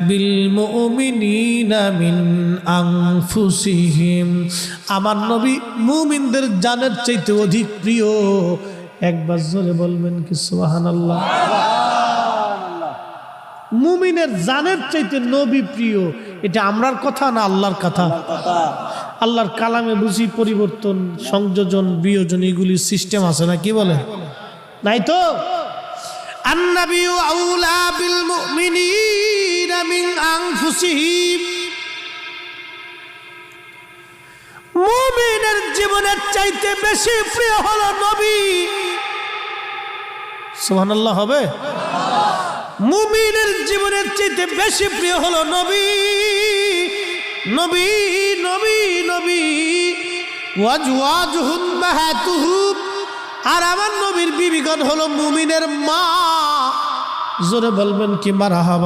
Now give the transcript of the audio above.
বিলমুমিনিনা মিন আনফুসিহিম, আমার নবী মুমিনদের জানের চাইতে অধিক প্রিয়। একবার জোরে বলবেন কি সুবহানাল্লাহ। মুমিনের জানের চাইতে নবী প্রিয়, এটা আমরার কথা না আল্লাহর কথা? আল্লাহর কালামে বুঝি পরিবর্তন, সংযোজন, বিয়োজন এগুলি সিস্টেম আছে না? কি বলে নাই তো? আন-নাবিয়্যু আউলা বিল মুমিনিনা মিন আনফুসিহিম, মুমিনের জীবনের চাইতে বেশি প্রিয় হলো নবী। সুবহানাল্লাহ হবে? মুমিনের জীবনের চাইতে বেশি প্রিয় হলো নবী। নবী নবী নবী ওয়াজওয়াজুহুম মাহাতুহু, আর আমার নবীর বিবিগণ হলো মুমিনের মা। জোরে বলবেন কি মারহাবা।